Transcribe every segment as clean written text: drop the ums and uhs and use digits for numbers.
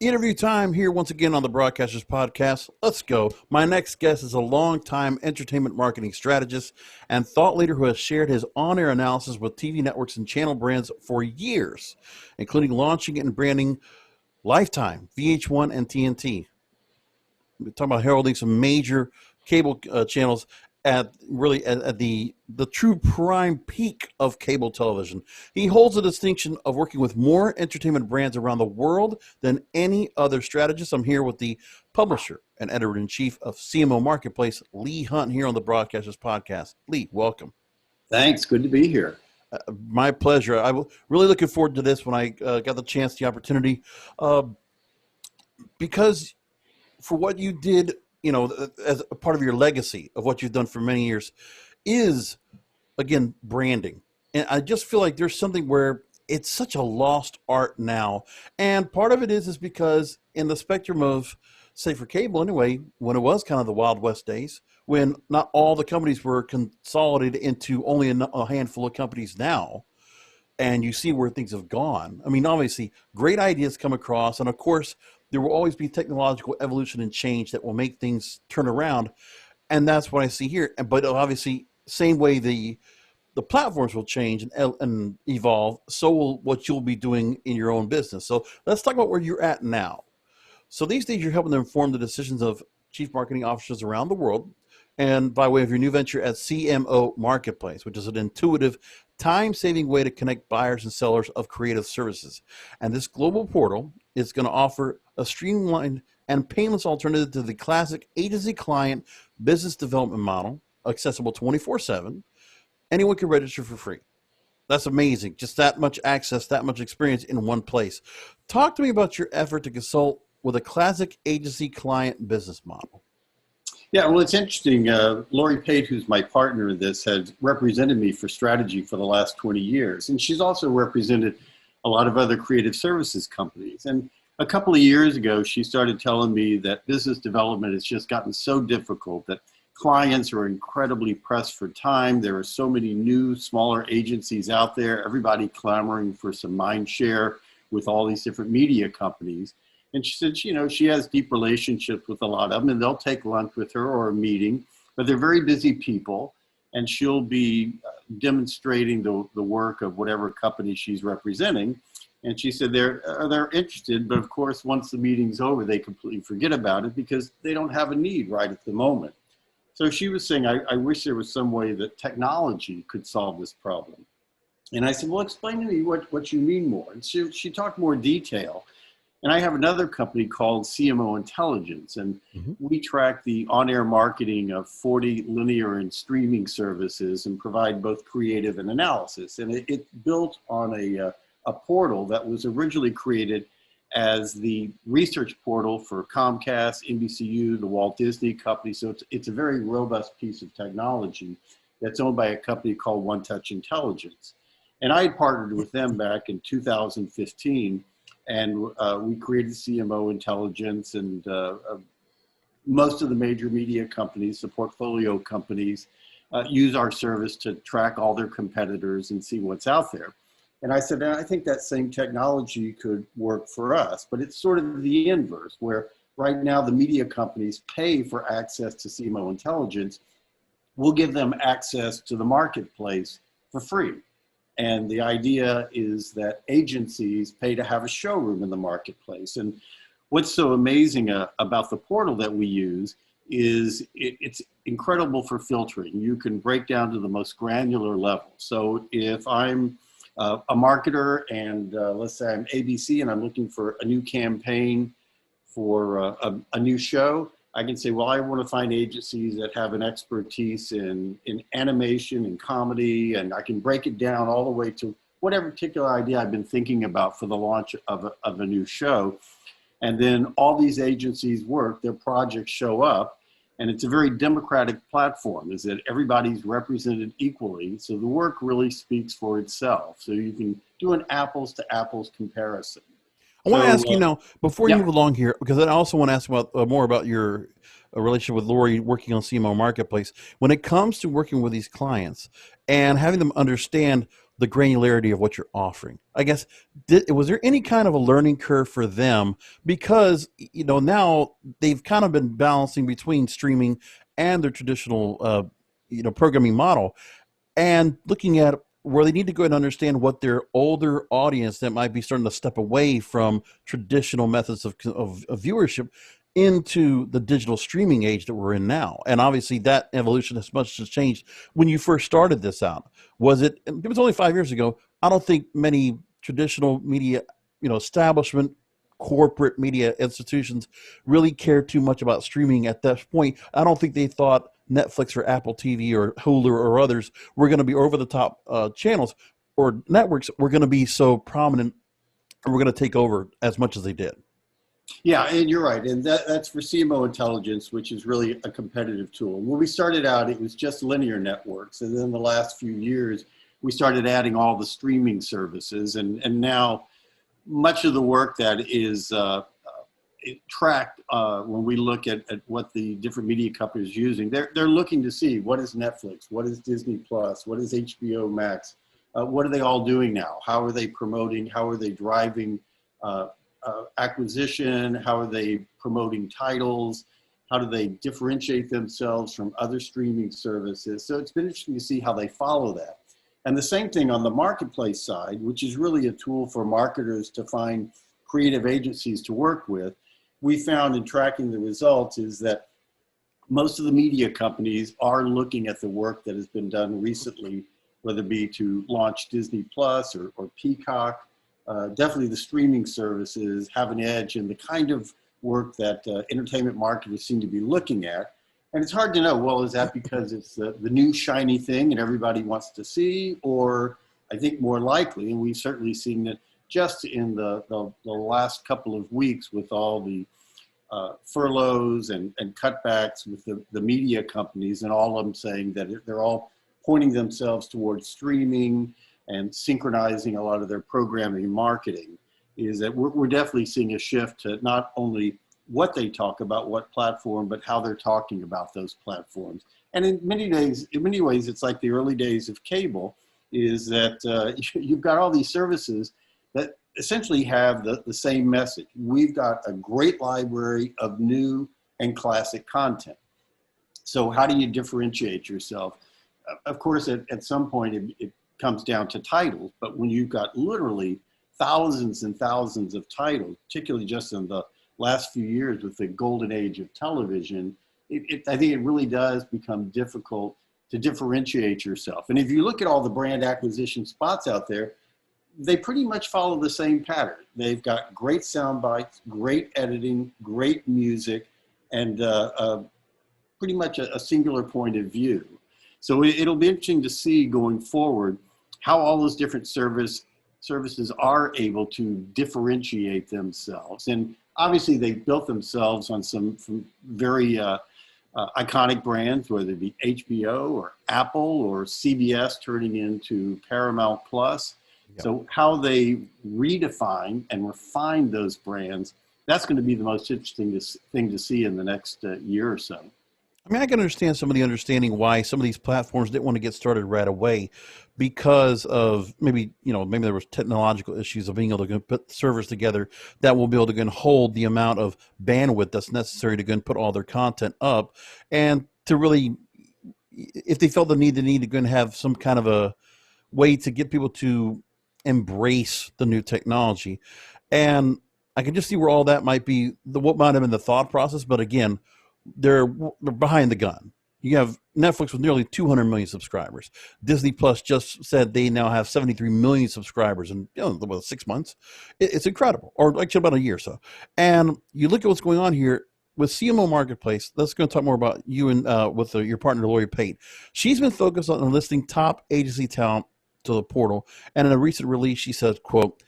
Interview time here once again on the Broadcasters Podcast. Let's go. My next guest is a longtime entertainment marketing strategist and thought leader who has shared his on-air analysis with TV networks and channel brands for years, including launching and branding Lifetime, VH1 and TNT. We're talking about heralding some major cable channels at the true prime peak of cable television. He holds the distinction of working with more entertainment brands around the world than any other strategist. I'm here with the publisher and editor-in-chief of CMO Marketplace, Lee Hunt, here on the Broadcasters Podcast. Lee, welcome. Thanks. Good to be here. My pleasure. I'm really looking forward to this when I got the chance, the opportunity, because for what you did, as a part of your legacy of what you've done for many years is, again, branding. And I just feel like there's something where it's such a lost art now. And part of it is because in the spectrum of, say for cable anyway, when it was kind of the Wild West days, when not all the companies were consolidated into only a handful of companies now, and you see where things have gone. I mean, obviously, great ideas come across, and of course, there will always be technological evolution and change that will make things turn around, and that's what I see here. But obviously, same way the platforms will change and evolve, so will what you'll be doing in your own business. So let's talk about where you're at now. So these days, you're helping to inform the decisions of chief marketing officers around the world, and by way of your new venture at CMO Marketplace, which is an intuitive, time-saving way to connect buyers and sellers of creative services. And this global portal is going to offer a streamlined and painless alternative to the classic agency client business development model, accessible 24/7. Anyone can register for free. That's amazing. Just that much access, that much experience in one place. Talk to me about your effort to consult with a classic agency client business model. Yeah, well, it's interesting. Lori Pate, who's my partner in this, has represented me for strategy for the last 20 years. And she's also represented a lot of other creative services companies. And a couple of years ago, she started telling me that business development has just gotten so difficult that clients are incredibly pressed for time. There are so many new, smaller agencies out there, everybody clamoring for some mind share with all these different media companies. And she said, she has deep relationships with a lot of them, and they'll take lunch with her or a meeting, but they're very busy people, and she'll be demonstrating the work of whatever company she's representing. And she said they're interested, but of course, once the meeting's over, they completely forget about it because they don't have a need right at the moment. So she was saying, I wish there was some way that technology could solve this problem. And I said, well, explain to me what you mean more. And she talked more detail. And I have another company called CMO Intelligence, and we track the on-air marketing of 40 linear and streaming services and provide both creative and analysis. And it's built on a portal that was originally created as the research portal for Comcast, NBCU, the Walt Disney Company. So it's a very robust piece of technology that's owned by a company called One Touch Intelligence. And I had partnered with them back in 2015. And we created CMO Intelligence, and most of the major media companies, the portfolio companies, use our service to track all their competitors and see what's out there. And I said, I think that same technology could work for us, but it's sort of the inverse, where right now the media companies pay for access to CMO Intelligence. We'll give them access to the marketplace for free. And the idea is that agencies pay to have a showroom in the marketplace. And what's so amazing about the portal that we use is it's incredible for filtering. You can break down to the most granular level. So if I'm a marketer and let's say I'm ABC and I'm looking for a new campaign for a new show, I can say, well, I want to find agencies that have an expertise in animation and comedy, and I can break it down all the way to whatever particular idea I've been thinking about for the launch of a new show. And then all these agencies work, their projects show up, and it's a very democratic platform, is that everybody's represented equally. So the work really speaks for itself. So you can do an apples to apples comparison. I want to ask you before you move along here, because I also want to ask about more about your relationship with Lori working on CMO Marketplace. When it comes to working with these clients and having them understand the granularity of what you're offering. I guess, was there any kind of a learning curve for them? Because, now they've kind of been balancing between streaming and their traditional, programming model, and looking at where they need to go and understand what their older audience that might be starting to step away from traditional methods of viewership into the digital streaming age that we're in now. And obviously that evolution has much has changed. When you first started this out, it was only 5 years ago. I don't think many traditional media, establishment, corporate media institutions really cared too much about streaming at that point. I don't think they thought Netflix or Apple TV or Hulu or others were going to be over the top channels or networks were going to be so prominent and we're going to take over as much as they did. Yeah, and you're right. And that's for CMO intelligence, which is really a competitive tool. When we started out, it was just linear networks. And then the last few years, we started adding all the streaming services. And now much of the work that is tracked when we look at what the different media companies are using, they're looking to see what is Netflix, what is Disney Plus, what is HBO Max, what are they all doing now? How are they promoting? How are they driving acquisition? How are they promoting titles? How do they differentiate themselves from other streaming services? So it's been interesting to see how they follow that. And the same thing on the marketplace side, which is really a tool for marketers to find creative agencies to work with. We found in tracking the results is that most of the media companies are looking at the work that has been done recently, whether it be to launch Disney Plus or Peacock. Definitely the streaming services have an edge in the kind of work that entertainment marketers seem to be looking at. And it's hard to know, well, is that because it's the new shiny thing and everybody wants to see? Or I think more likely, and we've certainly seen it just in the last couple of weeks with all the furloughs and cutbacks with the media companies, and all of them saying that they're all pointing themselves towards streaming and synchronizing a lot of their programming and marketing, is that we're definitely seeing a shift to not only what they talk about, what platform, but how they're talking about those platforms. And in many ways, it's like the early days of cable, is that you've got all these services that essentially have the same message. We've got a great library of new and classic content. So how do you differentiate yourself? Of course, at some point, it comes down to titles, but when you've got literally thousands and thousands of titles, particularly just in the last few years with the golden age of television, I think it really does become difficult to differentiate yourself. And if you look at all the brand acquisition spots out there, they pretty much follow the same pattern. They've got great sound bites, great editing, great music, and pretty much a singular point of view. So it'll be interesting to see going forward how all those different services are able to differentiate themselves. And obviously they built themselves on some very iconic brands, whether it be HBO or Apple or CBS turning into Paramount Plus. Yep. So how they redefine and refine those brands, that's going to be the most interesting thing to see in the next year or so. I mean, I can understand some of the understanding why some of these platforms didn't want to get started right away because of maybe there was technological issues of being able to put servers together that will be able to hold the amount of bandwidth that's necessary to put all their content up, and to really, if they felt the need to go and have some kind of a way to get people to embrace the new technology. And I can just see where all that might be, what might have been the thought process. But again, they're behind the gun. You have Netflix with nearly 200 million subscribers. Disney Plus just said they now have 73 million subscribers in 6 months. It's incredible, or actually about a year or so. And you look at what's going on here with CMO Marketplace. Let's go talk more about you and with your partner, Lori Pate. She's been focused on enlisting top agency talent to the portal. And in a recent release, she says, quote,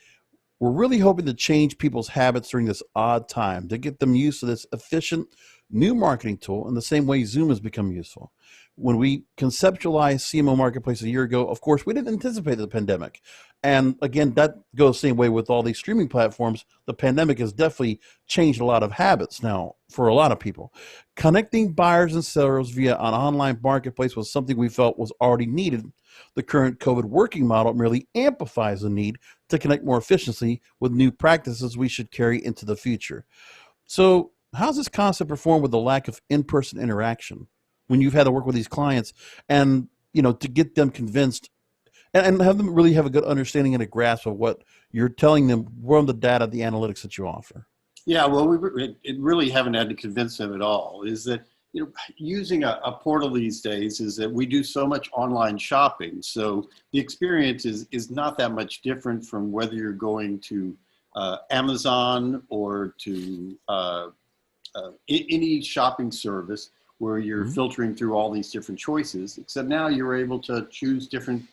"We're really hoping to change people's habits during this odd time to get them used to this efficient new marketing tool in the same way Zoom has become useful. When we conceptualized CMO Marketplace a year ago, of course, we didn't anticipate the pandemic. And again, that goes the same way with all these streaming platforms. The pandemic has definitely changed a lot of habits now for a lot of people. Connecting buyers and sellers via an online marketplace was something we felt was already needed. The current COVID working model merely amplifies the need to connect more efficiently with new practices we should carry into the future. So, how's this concept perform with the lack of in-person interaction when you've had to work with these clients and to get them convinced and have them really have a good understanding and a grasp of what you're telling them from the data, the analytics that you offer? Yeah, well, it really haven't had to convince them at all. Is that using a portal these days is that we do so much online shopping, so the experience is not that much different from whether you're going to Amazon or to any shopping service where you're Mhm. filtering through all these different choices. Except now you're able to choose different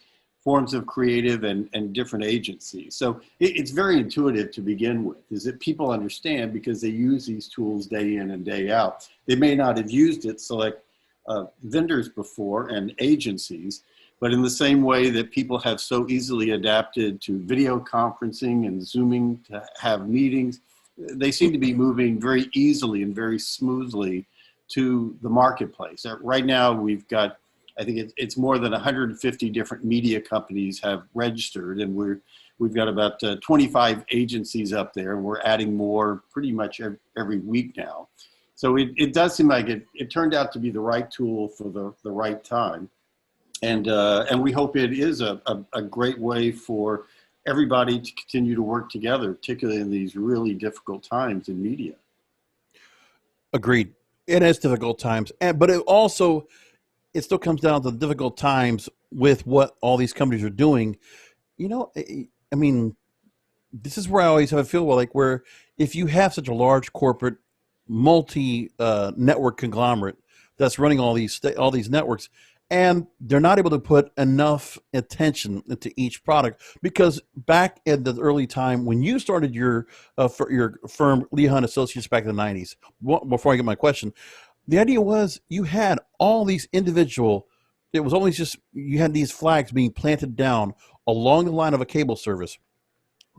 forms of creative and different agencies. So it's very intuitive to begin with, is that people understand because they use these tools day in and day out. They may not have used it select vendors before and agencies, but in the same way that people have so easily adapted to video conferencing and Zooming to have meetings, they seem to be moving very easily and very smoothly to the marketplace. Right now, we've got, I think it's more than 150 different media companies have registered, and we've got about 25 agencies up there, and we're adding more pretty much every week now. So it does seem like it turned out to be the right tool for the right time. And we hope it is a great way for everybody to continue to work together, particularly in these really difficult times in media. Agreed. It is difficult times, but it still comes down to the difficult times with what all these companies are doing. I mean, this is where I always have a feel like where if you have such a large corporate multi network conglomerate that's running all these networks, and they're not able to put enough attention into each product because back in the early time when you started for your firm Lee Hunt Associates back in the 90s, before I get my question, the idea was you had all these individual, it was always just you had these flags being planted down along the line of a cable service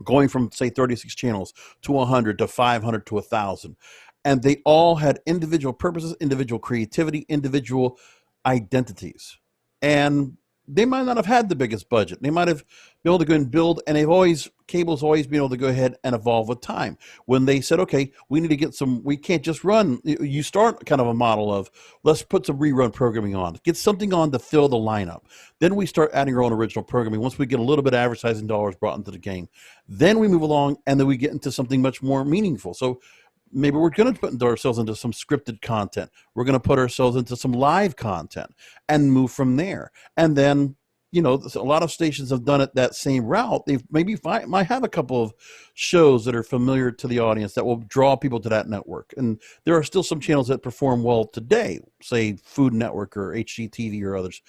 going from say 36 channels to 100 to 500 to 1,000, and they all had individual purposes, individual creativity, individual identities, and they might not have had the biggest budget. They might have been able to go and build, and cable's always been able to go ahead and evolve with time. When they said, okay, we need to get some, we can't just run, you start kind of a model of let's put some rerun programming on, get something on to fill the lineup. Then we start adding our own original programming. Once we get a little bit of advertising dollars brought into the game, then we move along and then we get into something much more meaningful. So maybe we're going to put ourselves into some scripted content. We're going to put ourselves into some live content and move from there. And then, a lot of stations have done it that same route. They might have a couple of shows that are familiar to the audience that will draw people to that network. And there are still some channels that perform well today, say Food Network or HGTV or others.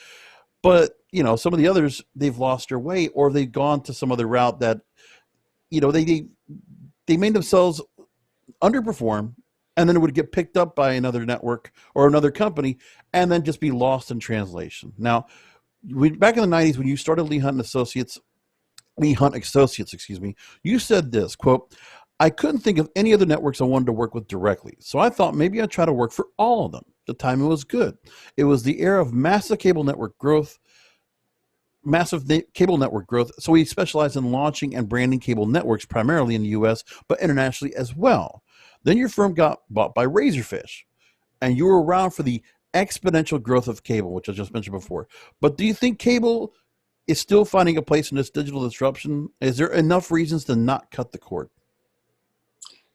But, some of the others, they've lost their way or they've gone to some other route that, they made themselves underperform, and then it would get picked up by another network or another company and then just be lost in translation. Now, back in the 90s when you started Lee Hunt Associates, excuse me, you said this, quote, I couldn't think of any other networks I wanted to work with directly, so I thought maybe I'd try to work for all of them. The timing was good. It was the era of cable network growth, so we specialize in launching and branding cable networks primarily in the US, but internationally as well. Then your firm got bought by Razorfish, and you were around for the exponential growth of cable, which I just mentioned before. But do you think cable is still finding a place in this digital disruption? Is there enough reasons to not cut the cord?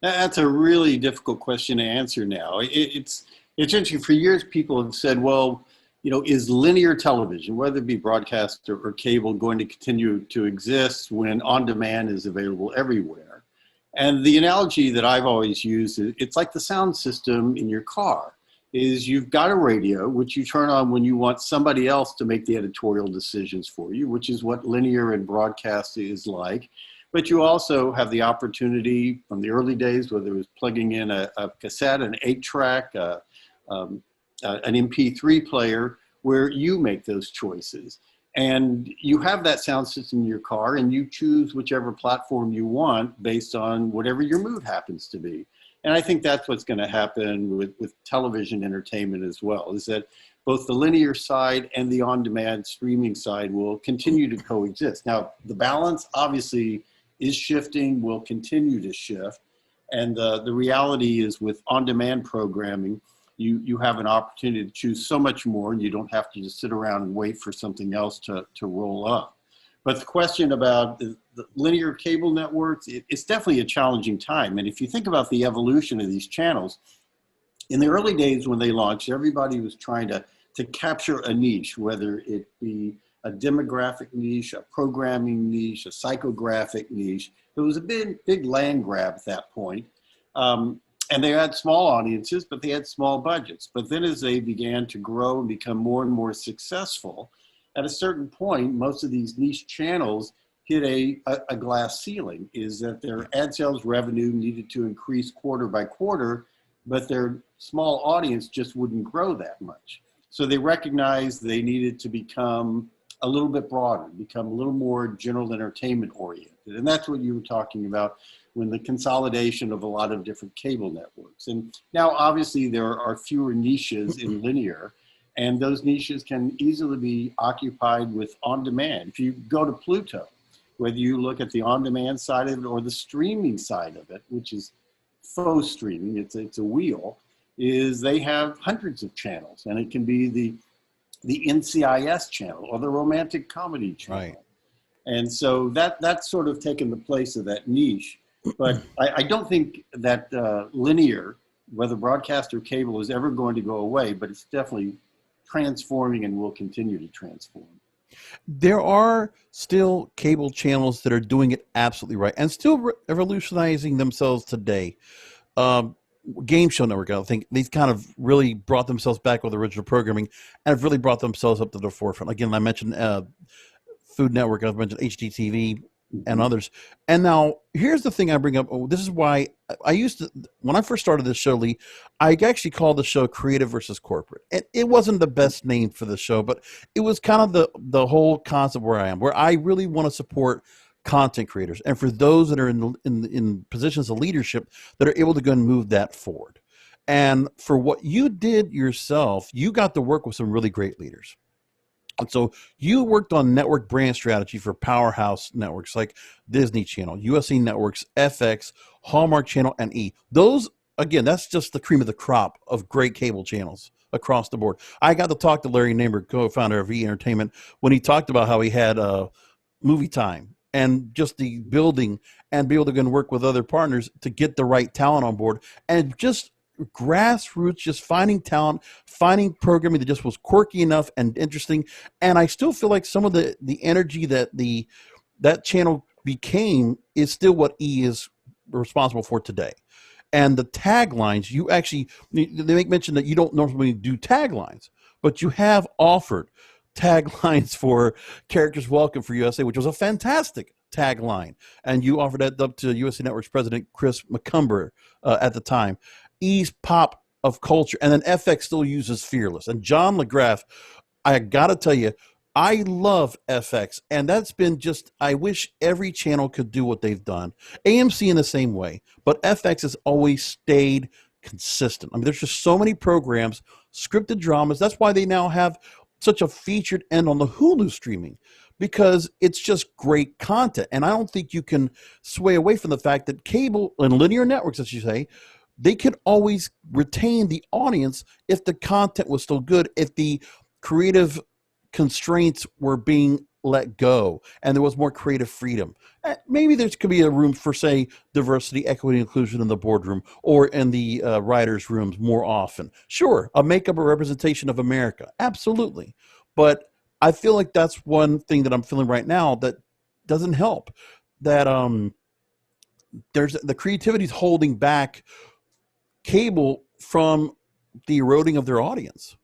That's a really difficult question to answer now. It's interesting. For years, people have said, well, is linear television, whether it be broadcast or cable, going to continue to exist when on-demand is available everywhere? And the analogy that I've always used is it's like the sound system in your car. Is you've got a radio, which you turn on when you want somebody else to make the editorial decisions for you, which is what linear and broadcast is like. But you also have the opportunity from the early days, whether it was plugging in a cassette, an 8-track, an MP3 player, where you make those choices. And you have that sound system in your car, and you choose whichever platform you want based on whatever your mood happens to be. And I think that's what's going to happen with television entertainment as well, is that both the linear side and the on-demand streaming side will continue to coexist. Now, the balance obviously is shifting, will continue to shift. And the reality is with on-demand programming, you have an opportunity to choose so much more, and you don't have to just sit around and wait for something else to roll up. But the question about the linear cable networks, it's definitely a challenging time. And if you think about the evolution of these channels, in the early days when they launched, everybody was trying to capture a niche, whether it be a demographic niche, a programming niche, a psychographic niche. It was a big land grab at that point. And they had small audiences, but they had small budgets. But then as they began to grow and become more and more successful, at a certain point, most of these niche channels hit a glass ceiling, is that their ad sales revenue needed to increase quarter by quarter, but their small audience just wouldn't grow that much. So they recognized they needed to become a little bit broader, become a little more general entertainment oriented. And that's what you were talking about when the consolidation of a lot of different cable networks. And now obviously there are fewer niches in linear, and those niches can easily be occupied with on-demand. If you go to Pluto, whether you look at the on-demand side of it or the streaming side of it, which is faux streaming, it's a wheel, is they have hundreds of channels, and it can be the NCIS channel or the romantic comedy channel. Right. And so that's sort of taken the place of that niche. But I don't think that linear, whether broadcast or cable, is ever going to go away, but it's definitely transforming and will continue to transform. There are still cable channels that are doing it absolutely right and still revolutionizing themselves today. Um, Game Show Network, I think they've kind of really brought themselves back with original programming and have really brought themselves up to the forefront. Again, I mentioned Food Network, I've mentioned HGTV and others. And now here's the thing I bring up. Oh, this is why I used to, when I first started this show, Lee, I actually called the show Creative versus Corporate. And it wasn't the best name for the show, but it was kind of the whole concept where I am, where I really want to support content creators. And for those that are in positions of leadership that are able to go and move that forward. And for what you did yourself, you got to work with some really great leaders. And so you worked on network brand strategy for powerhouse networks like Disney Channel, USA Networks, FX, Hallmark Channel, and E. Those, again, that's just the cream of the crop of great cable channels across the board. I got to talk to Larry Namer, co-founder of E Entertainment, when he talked about how he had movie time and just the building and be able to go and work with other partners to get the right talent on board and just grassroots, just finding talent, finding programming that just was quirky enough and interesting. And I still feel like some of the energy that that channel became is still what E is responsible for today. And the taglines, you actually, they make mention that you don't normally do taglines, but you have offered taglines for Characters Welcome for USA, which was a fantastic tagline. And you offered that up to USA Network's president, Chris McCumber, at the time. E's pop of culture. And then FX still uses Fearless. And John McGrath, I got to tell you, I love FX. And that's been just, I wish every channel could do what they've done. AMC in the same way. But FX has always stayed consistent. I mean, there's just so many programs, scripted dramas. That's why they now have such a featured end on the Hulu streaming, because it's just great content. And I don't think you can sway away from the fact that cable and linear networks, as you say, they could always retain the audience if the content was still good, if the creative constraints were being let go and there was more creative freedom. Maybe there could be a room for, say, diversity, equity, inclusion in the boardroom or in the writers' rooms more often. Sure, a makeup or representation of America. Absolutely. But I feel like that's one thing that I'm feeling right now that doesn't help. That there's the creativity is holding back cable from the eroding of their audience.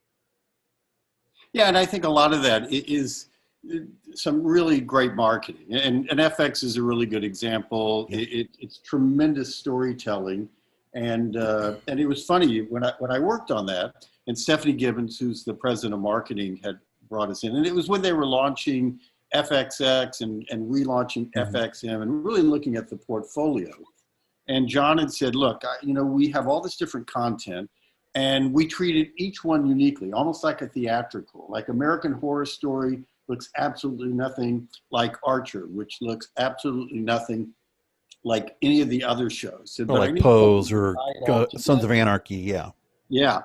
Yeah, and I think a lot of that is some really great marketing. And FX is a really good example. Yeah. It's tremendous storytelling. And it was funny, when I worked on that, and Stephanie Gibbons, who's the president of marketing, had brought us in. And it was when they were launching FXX and relaunching FXM and really looking at the portfolio. And John had said, look, we have all this different content, and we treated each one uniquely, almost like a theatrical. Like American Horror Story looks absolutely nothing like Archer, which looks absolutely nothing like any of the other shows. So, or like Pose or Sons of Anarchy, yeah. Yeah.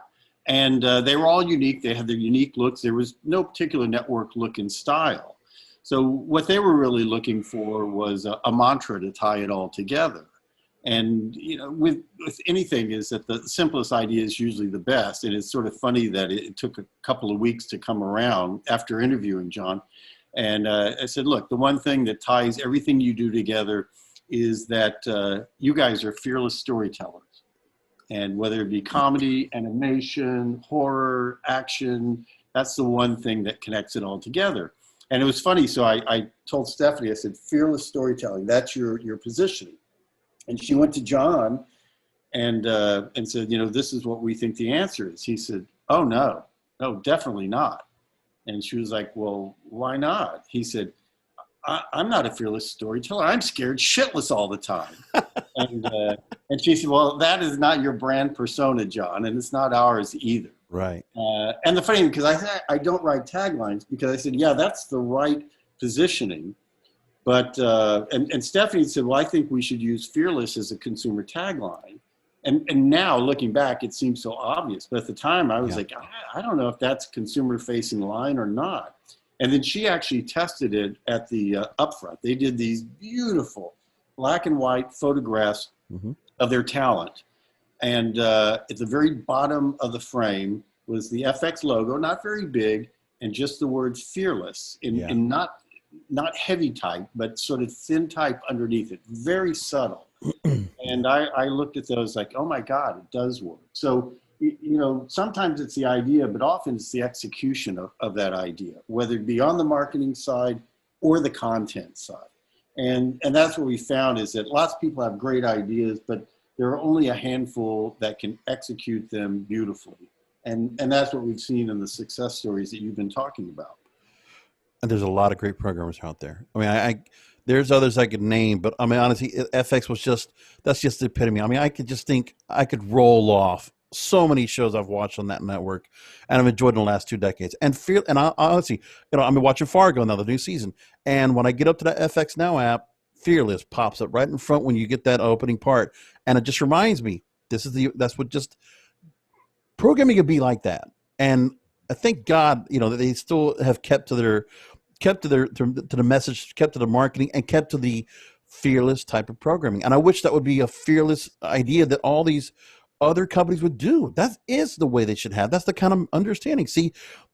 And they were all unique. They had their unique looks. There was no particular network look and style. So what they were really looking for was a mantra to tie it all together. And, with anything is that the simplest idea is usually the best. And it's sort of funny that it took a couple of weeks to come around after interviewing John. And I said, look, the one thing that ties everything you do together is that you guys are fearless storytellers. And whether it be comedy, animation, horror, action, that's the one thing that connects it all together. And it was funny. So I told Stephanie, I said, fearless storytelling, that's your positioning. And she went to John and said, this is what we think the answer is. He said, oh, no, definitely not. And she was like, well, why not? He said, I'm not a fearless storyteller. I'm scared shitless all the time. And she said, well, that is not your brand persona, John, and it's not ours either. Right. And the funny thing, because I don't write taglines, because I said, yeah, that's the right positioning. But, and Stephanie said, well, I think we should use fearless as a consumer tagline. And now looking back, it seems so obvious. But at the time I was like, I don't know if that's consumer facing line or not. And then she actually tested it at the upfront. They did these beautiful black and white photographs of their talent. And at the very bottom of the frame was the FX logo, not very big, and just the words fearless in not heavy type, but sort of thin type underneath it, very subtle. And I looked at those like, oh my God, it does work. So, sometimes it's the idea, but often it's the execution of that idea, whether it be on the marketing side or the content side. And that's what we found is that lots of people have great ideas, but there are only a handful that can execute them beautifully. And that's what we've seen in the success stories that you've been talking about. And there's a lot of great programmers out there. I mean, there's others I could name, but I mean, honestly, FX that's just the epitome. I mean, I could roll off so many shows I've watched on that network, and I've enjoyed in the last 2 decades. And honestly, I'm watching Fargo now, the new season. And when I get up to the FX Now app, Fearless pops up right in front when you get that opening part. And it just reminds me, that's what just programming could be like that. And I thank God, that they still have kept to the message, kept to the marketing, and kept to the fearless type of programming. And I wish that would be a fearless idea that all these other companies would do. That is the way they should have. That's the kind of understanding. See,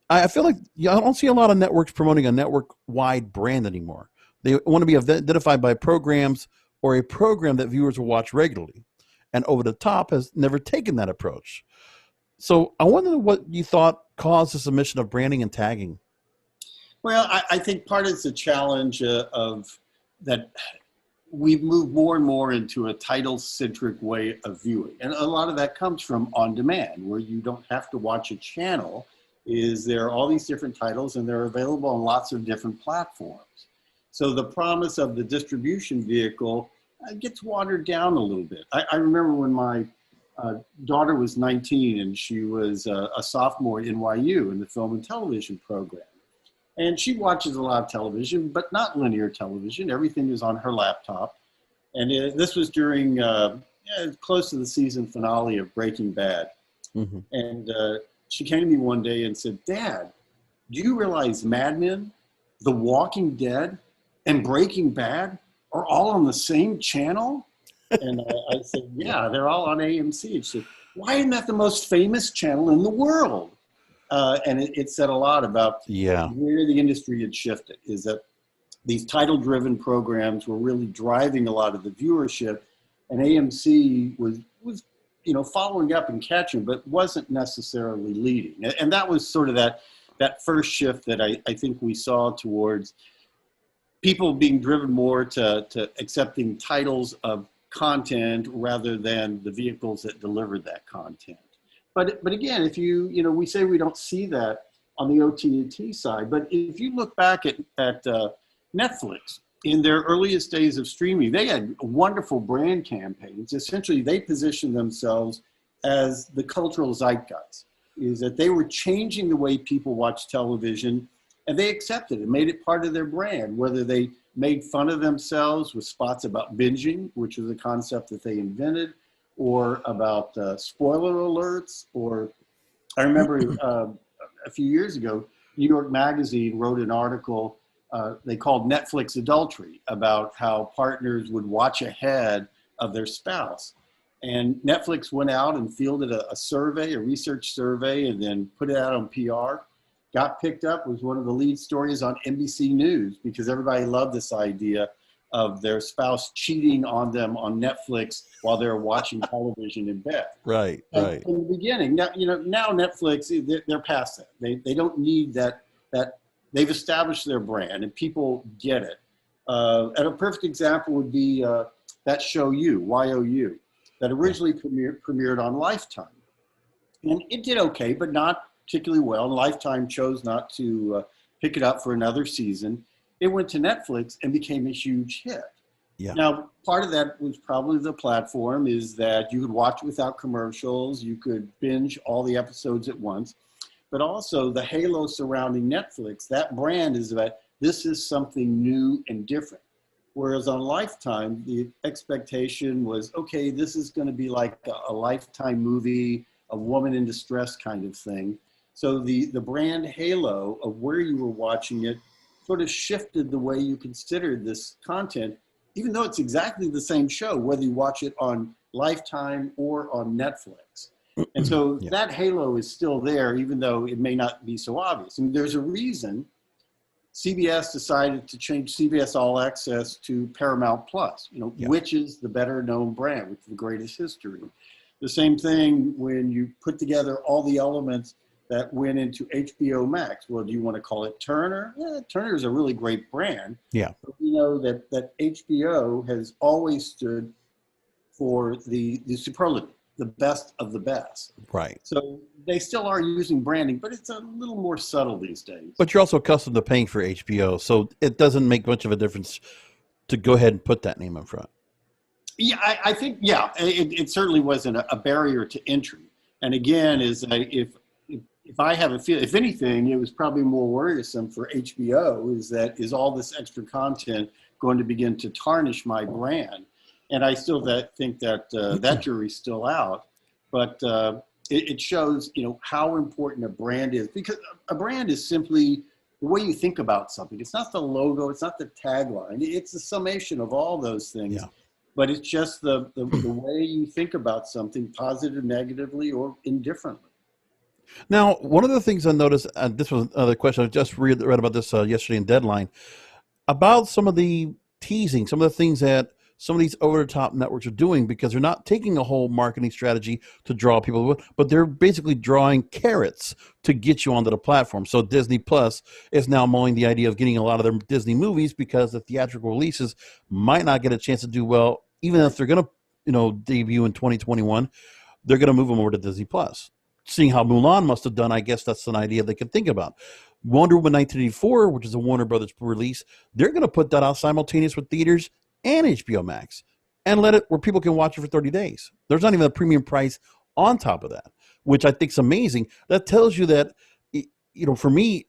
I feel like I don't see a lot of networks promoting a network-wide brand anymore. They want to be identified by programs or a program that viewers will watch regularly. And Over the Top has never taken that approach. So I wonder what you thought caused this omission of branding and tagging. Well, I think part of the challenge of that we've moved more and more into a title-centric way of viewing. And a lot of that comes from on-demand, where you don't have to watch a channel. There are all these different titles, and they're available on lots of different platforms. So the promise of the distribution vehicle gets watered down a little bit. I remember when my daughter was 19, and she was a sophomore at NYU in the film and television program. And she watches a lot of television, but not linear television. Everything is on her laptop. And this was during close to the season finale of Breaking Bad. Mm-hmm. And she came to me one day and said, Dad, do you realize Mad Men, The Walking Dead, and Breaking Bad are all on the same channel? And I said, yeah, they're all on AMC. She said, why isn't that the most famous channel in the world? And it said a lot about where the industry had shifted, is that these title-driven programs were really driving a lot of the viewership, and AMC was following up and catching, but wasn't necessarily leading. And that was sort of that first shift that I think we saw towards people being driven more to accepting titles of content rather than the vehicles that delivered that content. But again, if we say we don't see that on the OTT side. But if you look back at Netflix, in their earliest days of streaming, they had wonderful brand campaigns. Essentially, they positioned themselves as the cultural zeitgeist, is that they were changing the way people watch television, and they accepted it, made it part of their brand, whether they made fun of themselves with spots about binging, which was a concept that they invented, or about spoiler alerts. Or I remember a few years ago, New York Magazine wrote an article they called Netflix adultery, about how partners would watch ahead of their spouse. And Netflix went out and fielded a survey, a research survey, and then put it out on PR. Got picked up, was one of the lead stories on NBC News, because everybody loved this idea of their spouse cheating on them on Netflix while they're watching television in bed. Right, And right. in the beginning, now, now Netflix, they're past that. They don't need that. They've established their brand and people get it. And a perfect example would be that show YOU, that originally premiered on Lifetime. And it did okay, but not particularly well. And Lifetime chose not to pick it up for another season. It went to Netflix and became a huge hit. Yeah. Now, part of that was probably the platform, is that you could watch without commercials. You could binge all the episodes at once. But also the halo surrounding Netflix, that brand is that this is something new and different. Whereas on Lifetime, the expectation was, okay, this is going to be like a Lifetime movie, a woman in distress kind of thing. So the brand halo of where you were watching it sort of shifted the way you considered this content, even though it's exactly the same show, whether you watch it on Lifetime or on Netflix. And so that halo is still there, even though it may not be so obvious. And there's a reason CBS decided to change CBS All Access to Paramount Plus, which is the better known brand with the greatest history. The same thing when you put together all the elements that went into HBO Max. Well, do you want to call it Turner? Turner is a really great brand. Yeah. But we know that HBO has always stood for the superlative, the best of the best. Right. So they still are using branding, but it's a little more subtle these days. But you're also accustomed to paying for HBO, so it doesn't make much of a difference to go ahead and put that name in front. Yeah, I think, it certainly wasn't a barrier to entry. And again, if I have a feel, if anything, it was probably more worrisome for HBO, is all this extra content going to begin to tarnish my brand? And I still think that that jury's still out, but it shows, how important a brand is, because a brand is simply the way you think about something. It's not the logo, it's not the tagline. It's a summation of all those things. Yeah. But it's just the way you think about something, positive, negatively, or indifferently. Now, one of the things I noticed, this was another question, I just read about this yesterday in Deadline, about some of the teasing, some of the things that some of these over-the-top networks are doing, because they're not taking a whole marketing strategy to draw people, but they're basically drawing carrots to get you onto the platform. So Disney Plus is now mulling the idea of getting a lot of their Disney movies, because the theatrical releases might not get a chance to do well, even if they're going to, debut in 2021. They're going to move them over to Disney Plus. Seeing how Mulan must have done, I guess that's an idea they can think about. Wonder Woman 1984, which is a Warner Brothers release, they're going to put that out simultaneous with theaters and HBO Max, and let it where people can watch it for 30 days. There's not even a premium price on top of that, which I think is amazing. That tells you that, for me,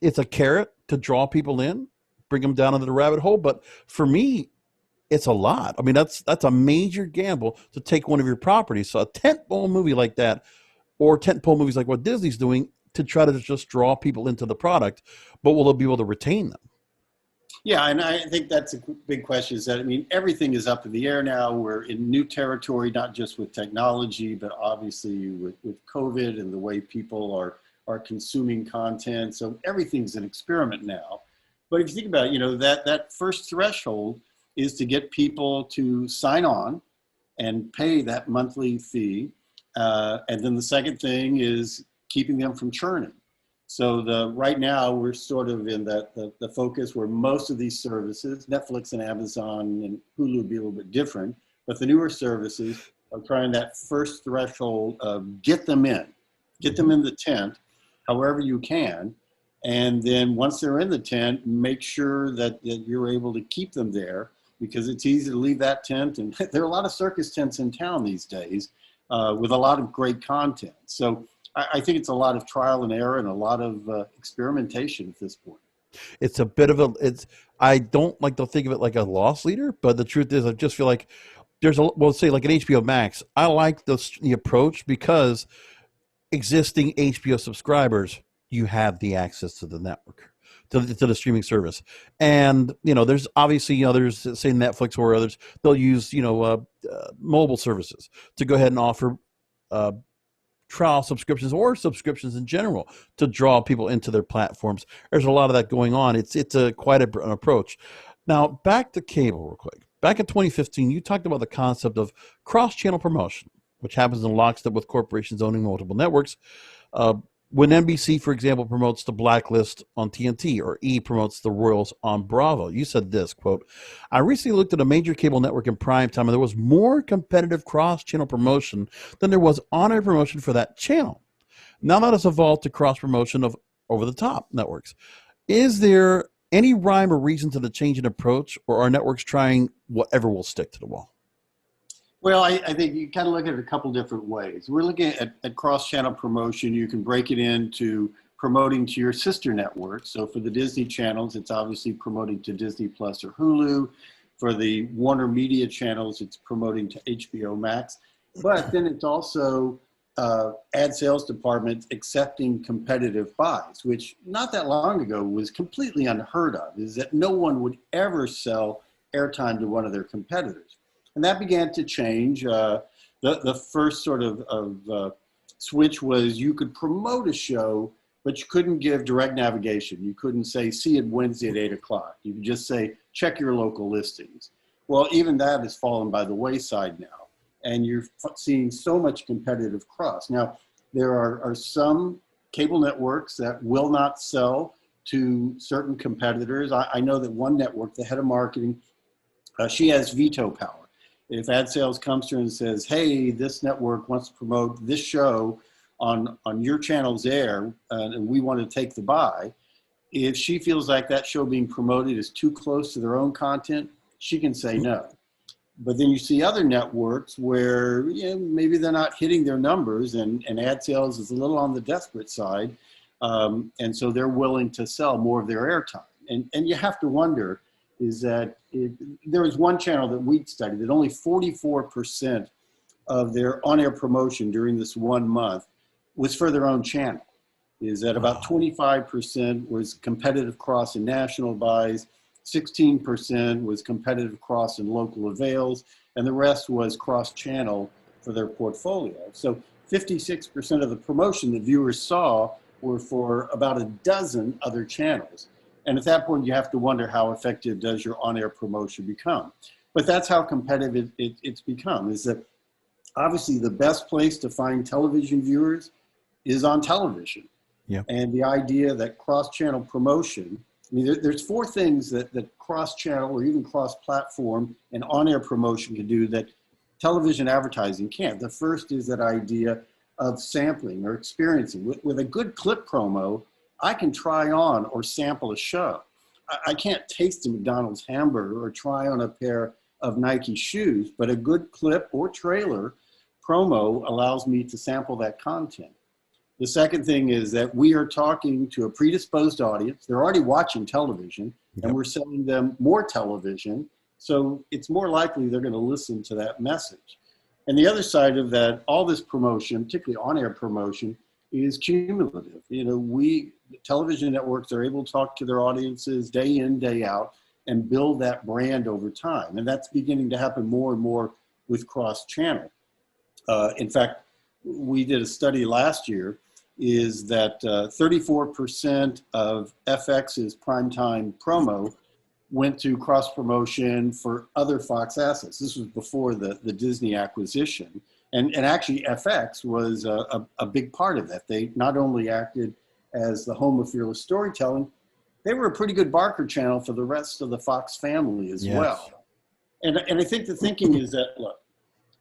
it's a carrot to draw people in, bring them down into the rabbit hole. But for me, it's a lot. I mean, that's a major gamble to take one of your properties. So a tentpole movie like that, or tentpole movies like what Disney's doing, to try to just draw people into the product, but will it be able to retain them? Yeah, and I think that's a big question, is that, everything is up in the air now. We're in new territory, not just with technology, but obviously with COVID and the way people are consuming content. So everything's an experiment now. But if you think about it, that first threshold is to get people to sign on and pay that monthly fee. And then the second thing is keeping them from churning. So right now we're sort of in the focus where most of these services, Netflix and Amazon and Hulu would be a little bit different, but the newer services are trying that first threshold of get them in the tent. however you can. And then once they're in the tent, make sure that you're able to keep them there, because it's easy to leave that tent. And there are a lot of circus tents in town these days with a lot of great content. So I think it's a lot of trial and error and a lot of experimentation at this point. It's a bit of I don't like to think of it like a loss leader, but the truth is I just feel like well, say like an HBO Max. I like the approach because existing HBO subscribers, you have the access to the network, to the streaming service. And, there's obviously others, say Netflix or others, they'll use, mobile services to go ahead and offer uh, trial subscriptions or subscriptions in general to draw people into their platforms. There's a lot of that going on. It's quite an approach. Now, back to cable real quick. Back in 2015, you talked about the concept of cross-channel promotion, which happens in lockstep with corporations owning multiple networks. Uh, when NBC, for example, promotes the Blacklist on TNT or E promotes the Royals on Bravo, you said this, quote, I recently looked at a major cable network in prime time, and there was more competitive cross-channel promotion than there was on-air promotion for that channel. Now that has evolved to cross-promotion of over-the-top networks. Is there any rhyme or reason to the change in approach, or are networks trying whatever will stick to the wall? Well, I think you kind of look at it a couple different ways. We're looking at cross-channel promotion. You can break it into promoting to your sister networks. So for the Disney channels, it's obviously promoting to Disney Plus or Hulu. For the Warner Media channels, it's promoting to HBO Max. But then it's also ad sales departments accepting competitive buys, which not that long ago was completely unheard of, is that no one would ever sell airtime to one of their competitors. And that began to change. The first sort of switch was you could promote a show, but you couldn't give direct navigation. You couldn't say, see it Wednesday at 8 o'clock. You could just say, check your local listings. Well, even that has fallen by the wayside now. And you're seeing so much competitive cross. Now, there are some cable networks that will not sell to certain competitors. I know that one network, the head of marketing, she has veto power. If ad sales comes to her and says, hey, this network wants to promote this show on your channel's air, and we want to take the buy, if she feels like that show being promoted is too close to their own content, she can say no. But then you see other networks where maybe they're not hitting their numbers, and ad sales is a little on the desperate side. And so they're willing to sell more of their airtime. And you have to wonder, is that there was one channel that we'd studied that only 44% of their on-air promotion during this 1 month was for their own channel. Is that about 25% was competitive cross and national buys, 16% was competitive cross and local avails, and the rest was cross-channel for their portfolio. So 56% of the promotion that viewers saw were for about a dozen other channels. And at that point, you have to wonder how effective does your on-air promotion become. But that's how competitive it's become, is that obviously the best place to find television viewers is on television. Yeah. And the idea that cross-channel promotion, I mean, there's four things that cross-channel or even cross-platform and on-air promotion can do that television advertising can't. The first is that idea of sampling or experiencing. With a good clip promo, I can try on or sample a show. I can't taste a McDonald's hamburger or try on a pair of Nike shoes, but a good clip or trailer promo allows me to sample that content. The second thing is that we are talking to a predisposed audience. They're already watching television, and we're selling them more television. So it's more likely they're going to listen to that message. And the other side of that, all this promotion, particularly on-air promotion, is cumulative. Television networks are able to talk to their audiences day in, day out, and build that brand over time. And that's beginning to happen more and more with cross-channel. In fact, we did a study last year, is that 34% of FX's primetime promo went to cross-promotion for other Fox assets. This was before the Disney acquisition. And actually, FX was a big part of that. They not only acted as the home of fearless storytelling, they were a pretty good Barker channel for the rest of the Fox family as well. And I think the thinking is that, look,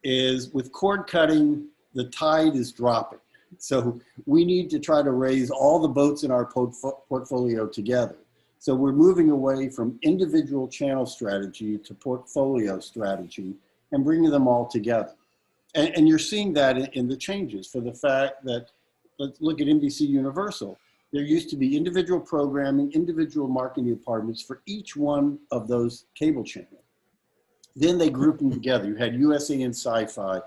is with cord cutting, the tide is dropping. So we need to try to raise all the boats in our portfolio together. So we're moving away from individual channel strategy to portfolio strategy and bringing them all together. And you're seeing that in the changes for the fact that, let's look at NBC Universal. There used to be individual programming, individual marketing departments for each one of those cable channels. Then they grouped them together. You had USA and Sci-Fi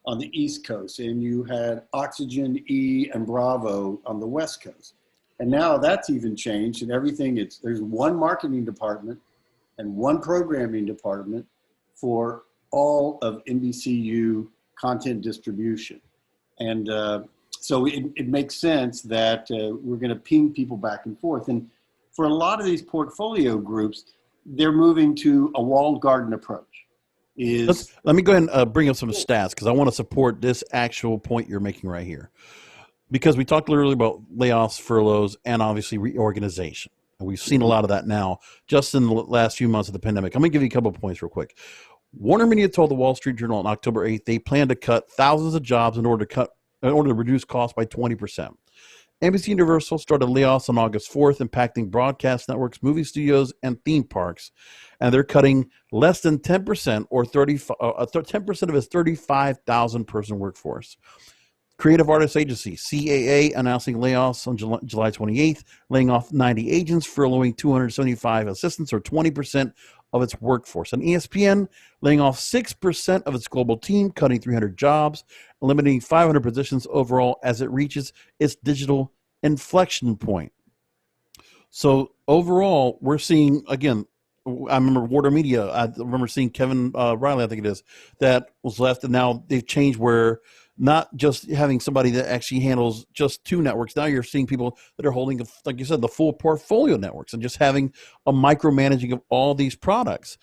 on the East Coast, and you had Oxygen, E, and Bravo on the West Coast. And now that's even changed, and everything, there's one marketing department and one programming department for all of NBCU content distribution. And so it makes sense that we're going to ping people back and forth. And for a lot of these portfolio groups, they're moving to a walled garden approach. Let me go ahead and bring up some stats, because I want to support this actual point you're making right here. Because we talked earlier about layoffs, furloughs, and obviously reorganization. And we've seen a lot of that now just in the last few months of the pandemic. I'm going to give you a couple of points real quick. Warner Media told the Wall Street Journal on October 8th they plan to cut thousands of jobs in order to reduce costs by 20%. NBC Universal started layoffs on August 4th, impacting broadcast networks, movie studios, and theme parks. And they're cutting less than 10% or 10% of its 35,000 person workforce. Creative Artists Agency, CAA, announcing layoffs on July 28th, laying off 90 agents, furloughing 275 assistants, or 20% of its workforce. And ESPN, laying off 6% of its global team, cutting 300 jobs, eliminating 500 positions overall as it reaches its digital inflection point. So overall, we're seeing, again, I remember Warner Media, I remember seeing Kevin Riley, I think it is, that was left, and now they've changed where not just having somebody that actually handles just two networks. Now you're seeing people that are holding, like you said, the full portfolio networks and just having a micromanaging of all these products.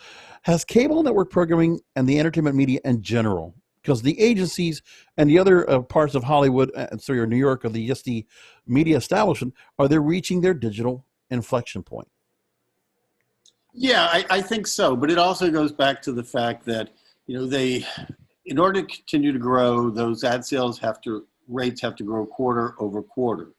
Has cable network programming and the entertainment media in general, because the agencies and the other parts of Hollywood, or New York, or just the media establishment, are they reaching their digital inflection point? Yeah, I think so. But it also goes back to the fact that, in order to continue to grow, those ad sales rates have to grow quarter over quarter.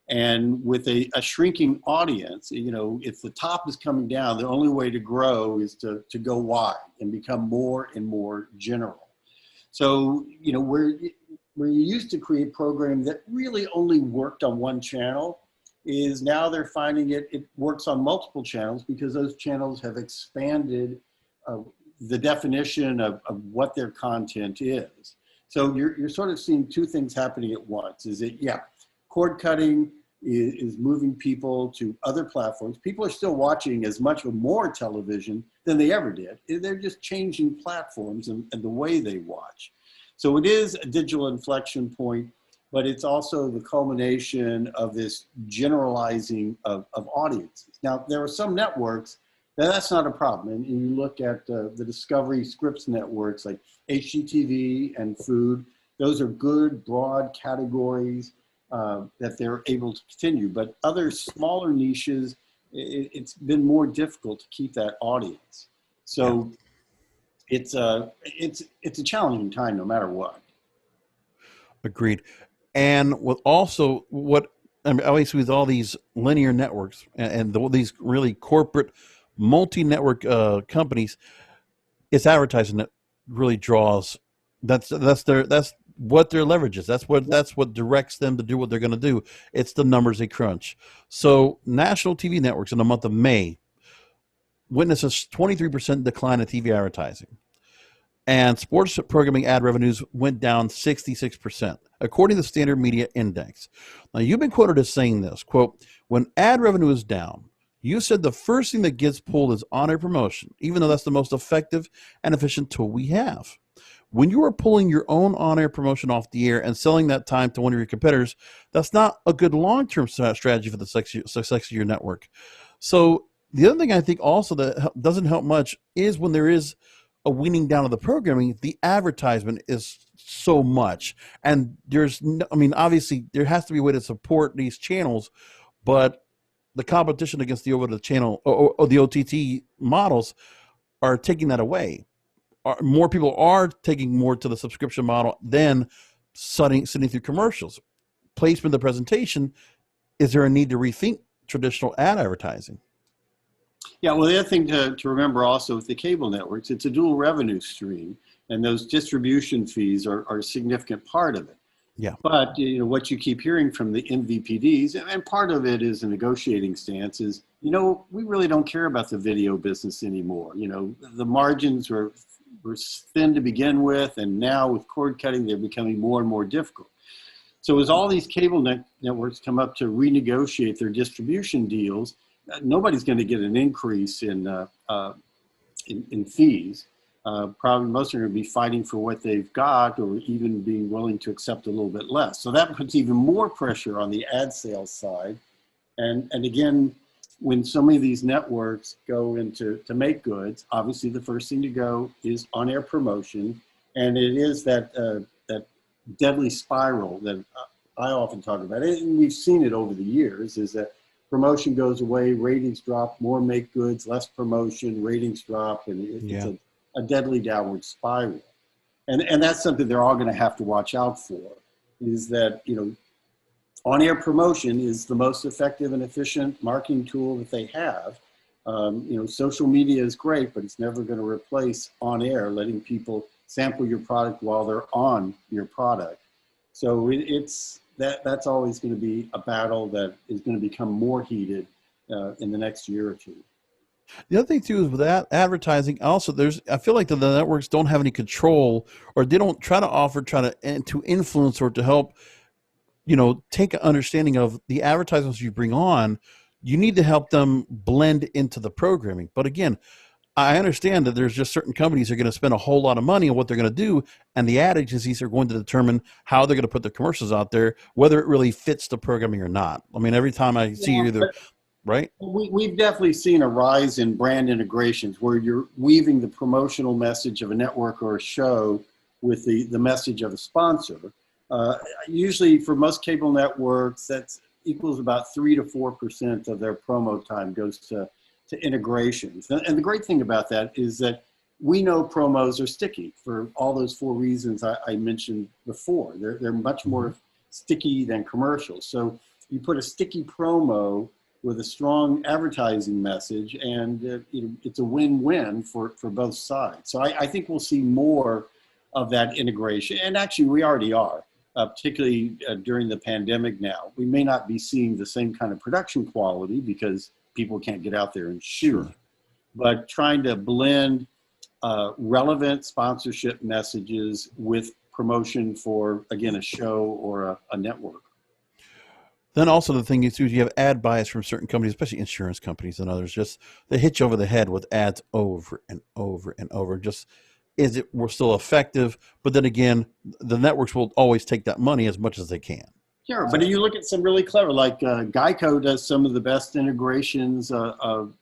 And with a shrinking audience, if the top is coming down, the only way to grow is to go wide and become more and more general. So, where you used to create programming that really only worked on one channel, is now they're finding it works on multiple channels, because those channels have expanded the definition of what their content is. So you're sort of seeing two things happening at once. Cord cutting is moving people to other platforms. People are still watching as much or more television than they ever did. They're just changing platforms and the way they watch. So it is a digital inflection point, but it's also the culmination of this generalizing of audiences. Now, there are some networks that's not a problem. And you look at the Discovery Scripps networks like HGTV and Food. Those are good, broad categories that they're able to continue. But other smaller niches, it's been more difficult to keep that audience. So it's a challenging time no matter what. Agreed. And with also obviously with all these linear networks and these really corporate multi-network companies, it's advertising that really draws. That's what their leverage is. That's what directs them to do what they're going to do. It's the numbers they crunch. So national TV networks in the month of May witnessed a 23% decline in TV advertising. And sports programming ad revenues went down 66%, according to the Standard Media Index. Now, you've been quoted as saying this, quote, "When ad revenue is down, you said the first thing that gets pulled is on-air promotion, even though that's the most effective and efficient tool we have. When you are pulling your own on-air promotion off the air and selling that time to one of your competitors, that's not a good long-term strategy for the success of your network." So the other thing I think also that doesn't help much is when there is a weaning down of the programming, the advertisement is so much. And obviously there has to be a way to support these channels, but the competition against the over-the channel or the OTT models are taking that away. More people are taking more to the subscription model than sitting through commercials. placement, the presentation, is there a need to rethink traditional ad advertising? Yeah, well, the other thing to remember also with the cable networks, it's a dual revenue stream, and those distribution fees are a significant part of it. Yeah. But what you keep hearing from the MVPDs, and part of it is a negotiating stance, is we really don't care about the video business anymore. The margins were thin to begin with, and now with cord cutting, they're becoming more and more difficult. So as all these cable networks come up to renegotiate their distribution deals, nobody's going to get an increase in fees. Probably most are going to be fighting for what they've got, or even being willing to accept a little bit less. So that puts even more pressure on the ad sales side. And again, when so many of these networks go into make goods, obviously the first thing to go is on-air promotion, and it is that deadly spiral that I often talk about, and we've seen it over the years, is that promotion goes away, ratings drop, more make goods, less promotion, ratings drop, and it's a deadly downward spiral. And that's something they're all going to have to watch out for, is that, on-air promotion is the most effective and efficient marketing tool that they have. Social media is great, but it's never going to replace on-air, letting people sample your product while they're on your product. So that's always going to be a battle that is going to become more heated in the next year or two. The other thing too is with advertising, also I feel like the networks don't have any control, or they don't try to influence or to help, take an understanding of the advertisements you bring on. You need to help them blend into the programming. But again, I understand that there's just certain companies that are going to spend a whole lot of money on what they're going to do, and the ad agencies are going to determine how they're going to put their commercials out there, whether it really fits the programming or not. I mean, every time I see either, right? We've definitely seen a rise in brand integrations where you're weaving the promotional message of a network or a show with the message of a sponsor. Usually for most cable networks, that equals about 3 to 4% of their promo time goes to integrations. And the great thing about that is that we know promos are sticky for all those 4 reasons I mentioned before. They're much more sticky than commercials. So you put a sticky promo with a strong advertising message, and it's a win-win for both sides. So I think we'll see more of that integration. And actually, we already are, particularly during the pandemic now. We may not be seeing the same kind of production quality because people can't get out there and shoot. Sure. But trying to blend relevant sponsorship messages with promotion for, again, a show or a network. Then also the thing is, too, you have ad bias from certain companies, especially insurance companies and others. Just they hit you over the head with ads over and over and over. Just we're still effective, but then again, the networks will always take that money as much as they can. Sure, but you look at some really clever, like Geico does some of the best integrations of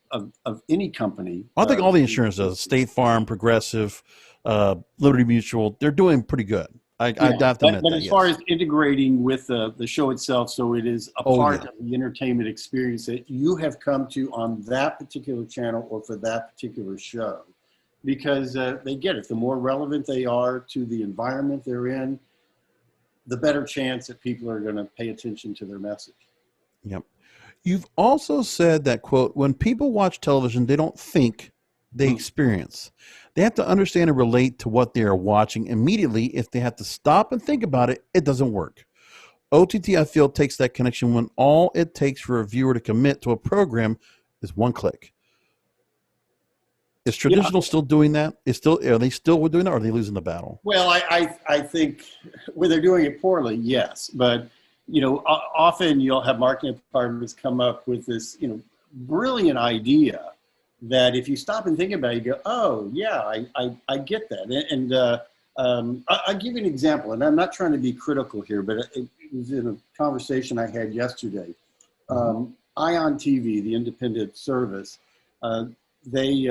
any company. I think all the insurance does. State Farm, Progressive, Liberty Mutual, they're doing pretty good. I have to admit that. But as far as integrating with the show itself, so it is a part of the entertainment experience that you have come to on that particular channel or for that particular show, because they get it. The more relevant they are to the environment they're in, the better chance that people are going to pay attention to their message. Yep. You've also said that, quote, when people watch television, they don't think, they experience. They have to understand and relate to what they are watching immediately. If they have to stop and think about it, it doesn't work. OTT, I feel, takes that connection when all it takes for a viewer to commit to a program is one click. Is traditional still doing that? Are they still doing that, or are they losing the battle? Well, I think when they're doing it poorly, yes. But, often you'll have marketing departments come up with this, brilliant idea that if you stop and think about it, you go, oh, yeah, I get that. And I'll give you an example, and I'm not trying to be critical here, but it was in a conversation I had yesterday. Ion TV, the independent service, they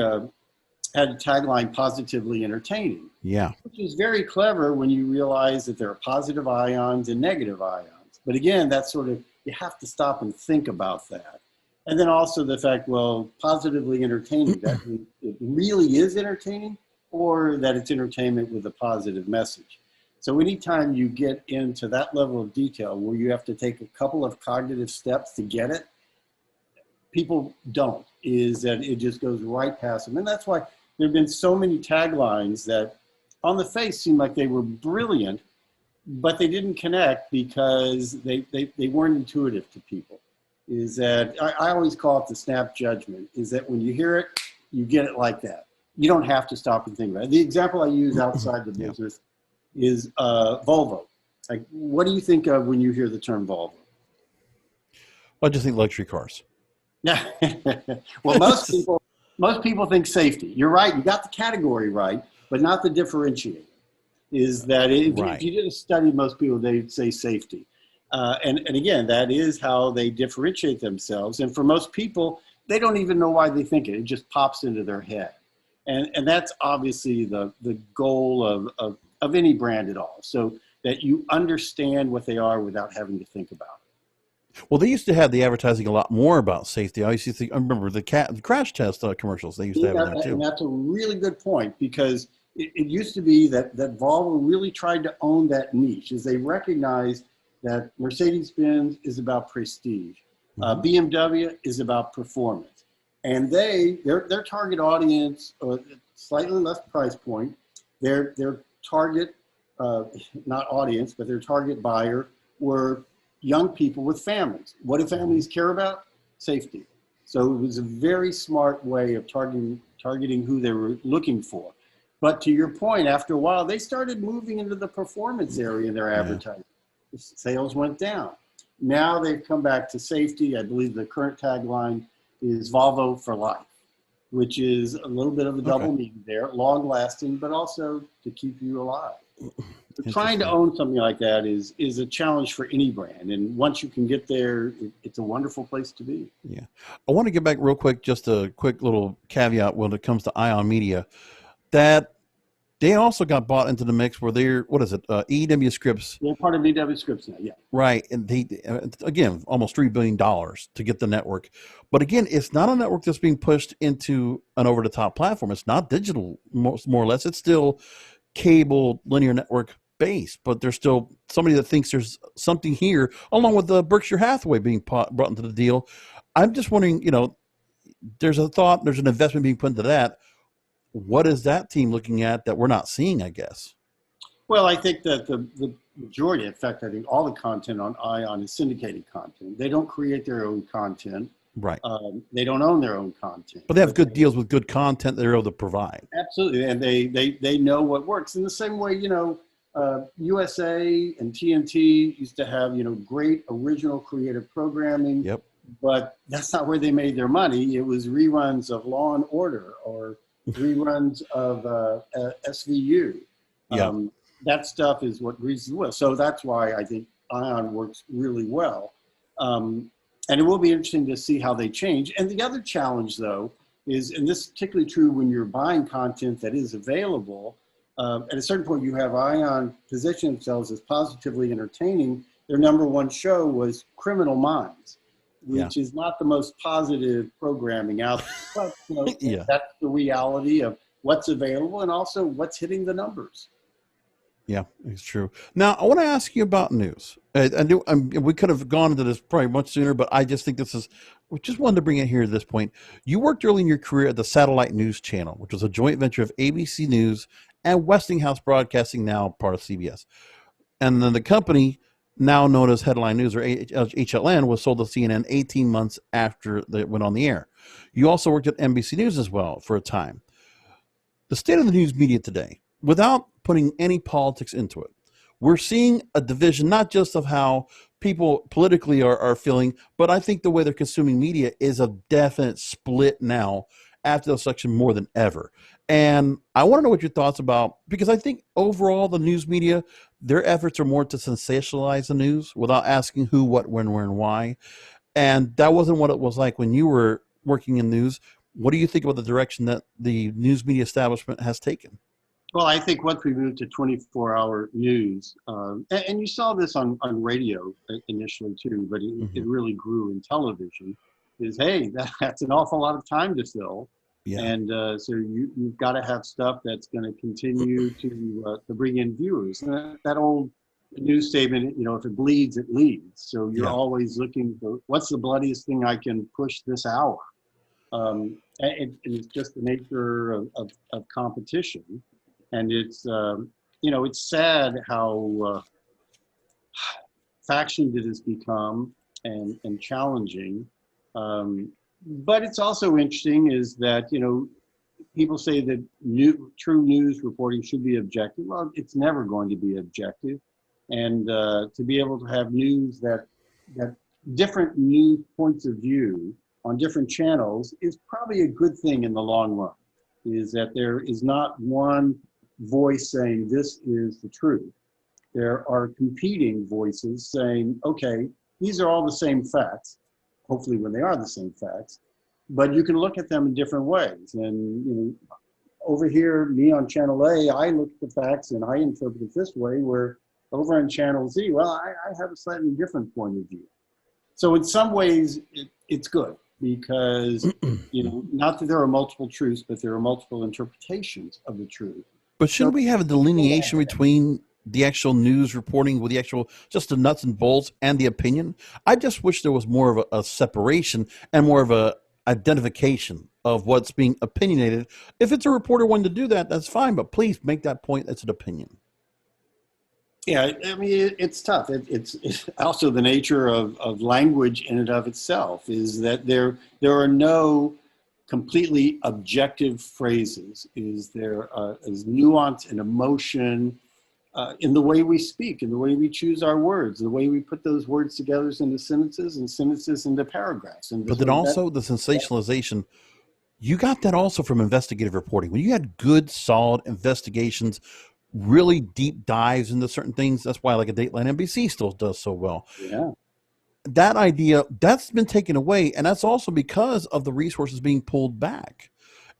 had a tagline, positively entertaining. Yeah. Which is very clever when you realize that there are positive ions and negative ions. But again, that's sort of, you have to stop and think about that. And then also the fact, well, positively entertaining, that it really is entertaining, or that it's entertainment with a positive message. So anytime you get into that level of detail where you have to take a couple of cognitive steps to get it, people don't, is that it just goes right past them. And that's why there have been so many taglines that on the face seem like they were brilliant, but they didn't connect because they weren't intuitive to people. Is that, I always call it the snap judgment, is that when you hear it, you get it like that. You don't have to stop and think about it. The example I use outside the business is Volvo. Like, what do you think of when you hear the term Volvo? I just think luxury cars. Yeah. Well, most people think safety. You're right. You got the category right, but not the differentiator. Is that if you did a study, most people, they'd say safety. And again, that is how they differentiate themselves. And for most people, they don't even know why they think it. It just pops into their head. And that's obviously the goal of any brand at all. So that you understand what they are without having to think about it. Well, they used to have the advertising a lot more about safety. I used to think, I remember the crash test commercials they used to have in there too. And that's a really good point, because it used to be that Volvo really tried to own that niche, as they recognized that Mercedes-Benz is about prestige, BMW is about performance, and their target audience, slightly less price point, their target not audience, but their target buyer were young people with families. What do families care about? Safety. So it was a very smart way of targeting who they were looking for. But to your point, after a while, they started moving into the performance area in their advertising. The sales went down. Now they've come back to safety. I believe the current tagline is Volvo for life, which is a little bit of a double meaning there, long lasting, but also to keep you alive. Trying to own something like that is a challenge for any brand. And once you can get there, it's a wonderful place to be. Yeah. I want to get back real quick, just a quick little caveat when it comes to Ion Media, that they also got bought into the mix where they're, EW Scripts. They're part of EW Scripts now, yeah. Right. And they, again, almost $3 billion to get the network. But again, it's not a network that's being pushed into an over-the-top platform. It's not digital, more or less. It's still cable, linear network based, but there's still somebody that thinks there's something here, along with the Berkshire Hathaway being brought into the deal. I'm just wondering, there's a thought, there's an investment being put into that. What is that team looking at that we're not seeing, I guess? Well, I think that the majority, in fact, I think all the content on Ion is syndicated content. They don't create their own content. Right. They don't own their own content. But they have good deals with good content that they're able to provide. Absolutely. And they know what works. In the same way, USA and TNT used to have, great original creative programming. Yep. But that's not where they made their money. It was reruns of Law and Order or reruns of SVU. Yeah. That stuff is what reads well. So that's why I think Ion works really well. And it will be interesting to see how they change. And the other challenge, though, is, and this is particularly true when you're buying content that is available, at a certain point you have Ion position themselves as positively entertaining. Their number one show was Criminal Minds, which is not the most positive programming out there. But, that's the reality of what's available and also what's hitting the numbers. Yeah, it's true. Now, I want to ask you about news. We could have gone into this probably much sooner, but I just think we just wanted to bring it here at this point. You worked early in your career at the Satellite News Channel, which was a joint venture of ABC News and Westinghouse Broadcasting, now part of CBS. And then the company, now known as Headline News, or HLN, was sold to CNN 18 months after it went on the air. You also worked at NBC News as well for a time. The state of the news media today, without putting any politics into it, we're seeing a division, not just of how people politically are feeling, but I think the way they're consuming media is a definite split now after the election more than ever. And I want to know what your thoughts about, because I think overall the news media, their efforts are more to sensationalize the news without asking who, what, when, where, and why. And that wasn't what it was like when you were working in news. What do you think about the direction that the news media establishment has taken? Well, I think once we moved to 24-hour news, and you saw this on radio initially too, but it really grew in television, is, hey, that's an awful lot of time to fill. Yeah. And so you've got to have stuff that's going to continue to bring in viewers. And that old news statement, if it bleeds, it leads. So you're Yeah. always looking for what's the bloodiest thing I can push this hour. And it's just the nature of competition. And it's sad how factioned it has become and challenging. But it's also interesting is that, people say that true news reporting should be objective. Well, it's never going to be objective. And to be able to have news that different news points of view on different channels is probably a good thing in the long run, is that there is not one voice saying this is the truth. There are competing voices saying, okay, these are all the same facts, hopefully when they are the same facts, but you can look at them in different ways. And over here, me on Channel A, I look at the facts and I interpret it this way, where over on Channel Z, well, I have a slightly different point of view. So in some ways, it's good because, not that there are multiple truths, but there are multiple interpretations of the truth. But So shouldn't we have a delineation between the actual news reporting with the actual, just the nuts and bolts and the opinion? I just wish there was more of a separation and more of a identification of what's being opinionated. If it's a reporter wanting to do that, that's fine, but please make that point that's an opinion. yeah, I mean, it's tough. It's also the nature of language in and of itself is that there are no completely objective phrases. There is nuance and emotion in the way we speak, in the way we choose our words, the way we put those words together into sentences and sentences into paragraphs. And But then also the sensationalization, you got that also from investigative reporting. When you had good, solid investigations, really deep dives into certain things, that's why like a Dateline NBC still does so well. yeah. That idea, that's been taken away, and that's also because of the resources being pulled back.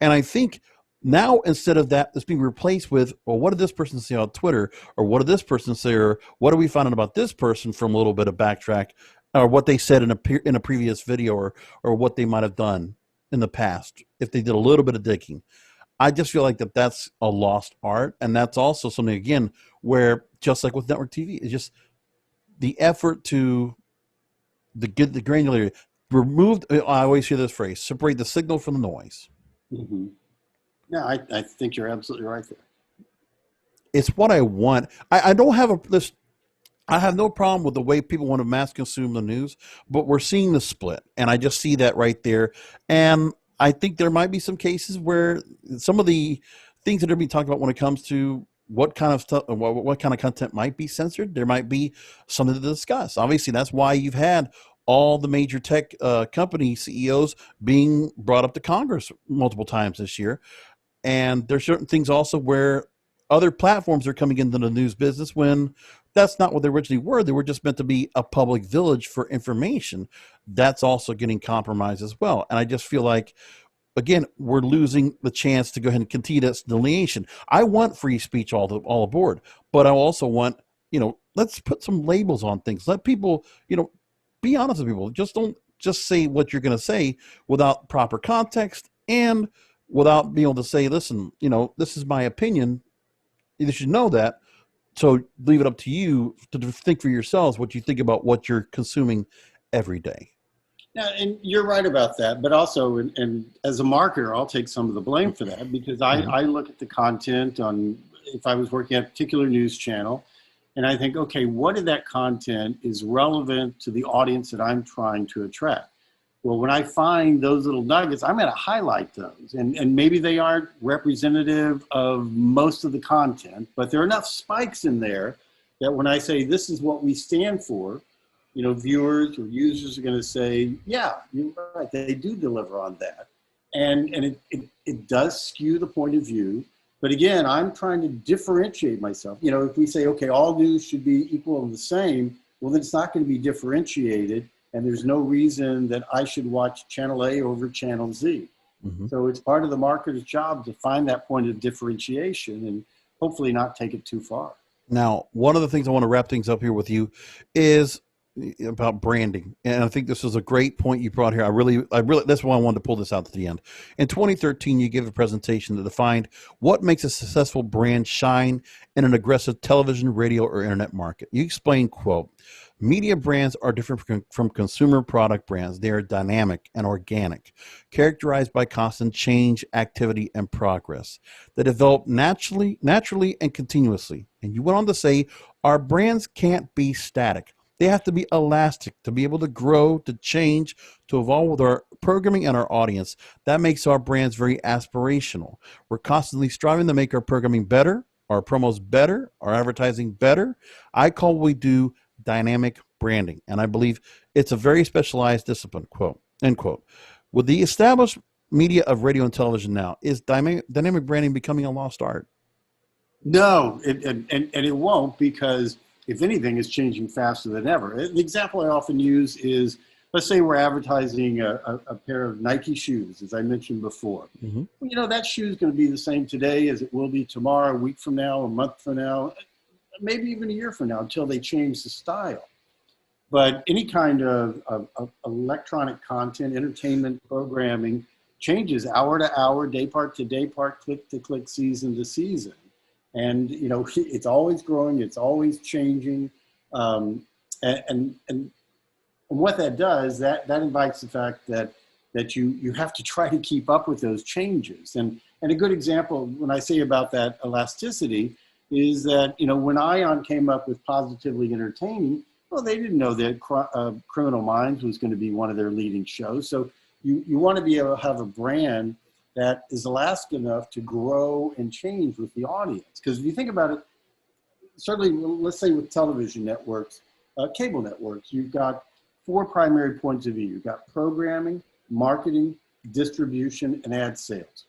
And I think now instead of that, it's being replaced with, well, what did this person say on Twitter, or what did this person say, or what do we find out about this person from a little bit of backtrack, or what they said in a previous video, or what they might have done in the past if they did a little bit of digging. I just feel like that's a lost art, and that's also something again where, just like with network TV, it's just the effort to the granularity. Remove. I always hear this phrase: separate the signal from the noise. Mm-hmm. Yeah, I think you're absolutely right there. It's what I want. I don't have this. I have no problem with the way people want to mass consume the news, but we're seeing the split, and I just see that right there. And I think there might be some cases where some of the things that are being talked about when it comes to what kind of stuff, what kind of content might be censored, there might be something to discuss. Obviously, that's why you've had all the major tech company CEOs being brought up to Congress multiple times this year. And there's certain things also where other platforms are coming into the news business when that's not what they originally were. They were just meant to be a public village for information. That's also getting compromised as well. And I just feel like, again, we're losing the chance to go ahead and continue this delineation. I want free speech all aboard, but I also want, let's put some labels on things. Let people, be honest with people. Just don't just say what you're going to say without proper context and without being able to say, listen, this is my opinion. You should know that. So leave it up to you to think for yourselves what you think about what you're consuming every day. Yeah, and you're right about that. But also, and as a marketer, I'll take some of the blame for that because I look at the content on, if I was working at a particular news channel, and I think, okay, what of that content is relevant to the audience that I'm trying to attract? Well, when I find those little nuggets, I'm going to highlight those. And maybe they aren't representative of most of the content, but there are enough spikes in there that when I say this is what we stand for, viewers or users are going to say, yeah, you're right, they do deliver on that. And it does skew the point of view. But again, I'm trying to differentiate myself. If we say, okay, all news should be equal and the same, well, then it's not going to be differentiated. And there's no reason that I should watch Channel A over Channel Z. Mm-hmm. So it's part of the marketer's job to find that point of differentiation and hopefully not take it too far. Now, one of the things I want to wrap things up here with you is about branding, and I think this is a great point you brought here. That's why I wanted to pull this out to the end. In 2013, you gave a presentation that defined what makes a successful brand shine in an aggressive television, radio, or internet market. You explained, quote, media brands are different from consumer product brands. They are dynamic and organic, characterized by constant change, activity, and progress. They develop naturally and continuously. And you went on to say, our brands can't be static. They have to be elastic to be able to grow, to change, to evolve with our programming and our audience. That makes our brands very aspirational. We're constantly striving to make our programming better, our promos better, our advertising better. I call what we do dynamic branding, and I believe it's a very specialized discipline, quote, end quote. With the established media of radio and television now, is dynamic branding becoming a lost art? No, and it won't, because if anything, it's changing faster than ever. The example I often use is, let's say we're advertising a pair of Nike shoes, as I mentioned before. Mm-hmm. Well, you know, that shoe is going to be the same today as it will be tomorrow, a week from now, a month from now, maybe even a year from now, until they change the style. But any kind of electronic content, entertainment programming changes hour to hour, day part to day part, click to click, season to season. And, you know, it's always growing, it's always changing. And what that does, that invites the fact that you have to try to keep up with those changes. And a good example, when I say about that elasticity, is that, you know, when ION came up with Positively Entertaining, well, they didn't know that Criminal Minds was going to be one of their leading shows. So you want to be able to have a brand that is elastic enough to grow and change with the audience. Because if you think about it, certainly, let's say with television networks, cable networks, you've got 4 primary points of view. You've got programming, marketing, distribution, and ad sales.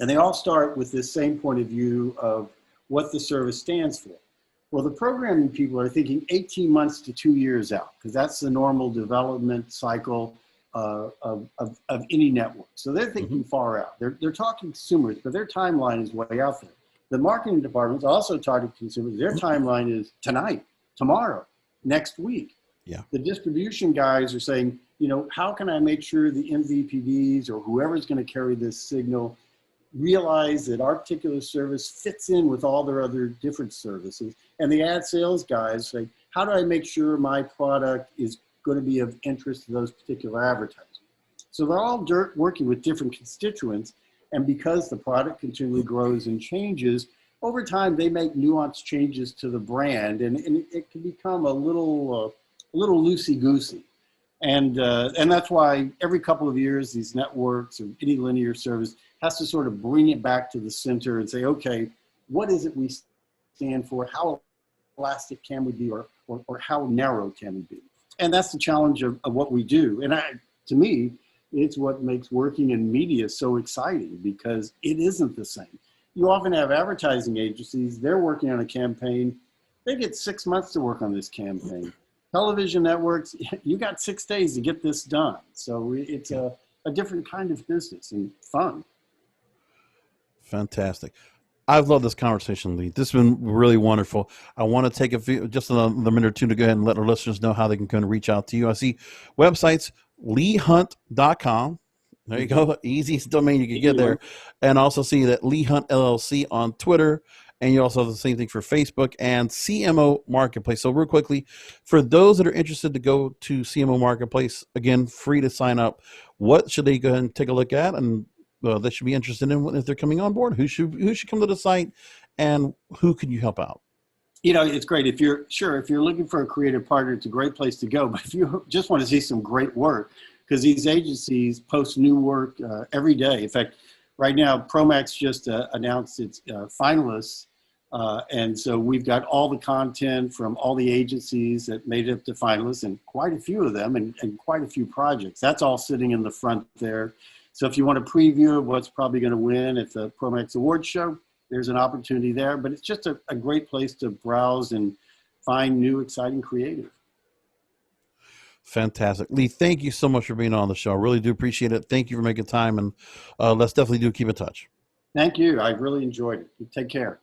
And they all start with this same point of view of what the service stands for. Well, the programming people are thinking 18 months to 2 years out, because that's the normal development cycle of any network. So they're thinking far out. They're talking consumers, but their timeline is way out there. The marketing department's also targeting consumers. Their timeline is tonight, tomorrow, next week. Yeah. The distribution guys are saying, you know, how can I make sure the MVPDs or whoever's going to carry this signal realize that our particular service fits in with all their other different services? And the ad sales guys say, how do I make sure my product is going to be of interest to those particular advertisers? So they're all working with different constituents. And because the product continually grows and changes, over time they make nuanced changes to the brand, and it can become a little loosey-goosey. And that's why every couple of years, these networks or any linear service has to sort of bring it back to the center and say, okay, what is it we stand for? How elastic can we be, or how narrow can we be? And that's the challenge of what we do. And to me, it's what makes working in media so exciting, because it isn't the same. You often have advertising agencies, they're working on a campaign, they get 6 months to work on this campaign. Television networks, you got 6 days to get this done. So it's a different kind of business and fun. Fantastic. I've loved this conversation, Lee. This has been really wonderful. I want to take just another minute or two to go ahead and let our listeners know how they can kind of reach out to you. I see websites, leehunt.com. There you go. Easiest domain you can get there. And also see that Lee Hunt LLC on Twitter. And you also have the same thing for Facebook and CMO Marketplace. So real quickly, for those that are interested to go to CMO Marketplace, again, free to sign up. What should they go ahead and take a look at? And they should be interested in if they're coming on board. Who should come to the site, and who can you help out? You know, it's great. If you're looking for a creative partner, it's a great place to go. But if you just want to see some great work, because these agencies post new work every day. In fact, right now, Promax just announced its finalists. And so we've got all the content from all the agencies that made it up to finalists, and quite a few of them, and quite a few projects. That's all sitting in the front there. So if you want to preview what's probably going to win at the Promax Awards show, there's an opportunity there. But it's just a great place to browse and find new, exciting creative. Fantastic. Lee, thank you so much for being on the show. I really do appreciate it. Thank you for making time, and let's definitely keep in touch. Thank you. I really enjoyed it. Take care.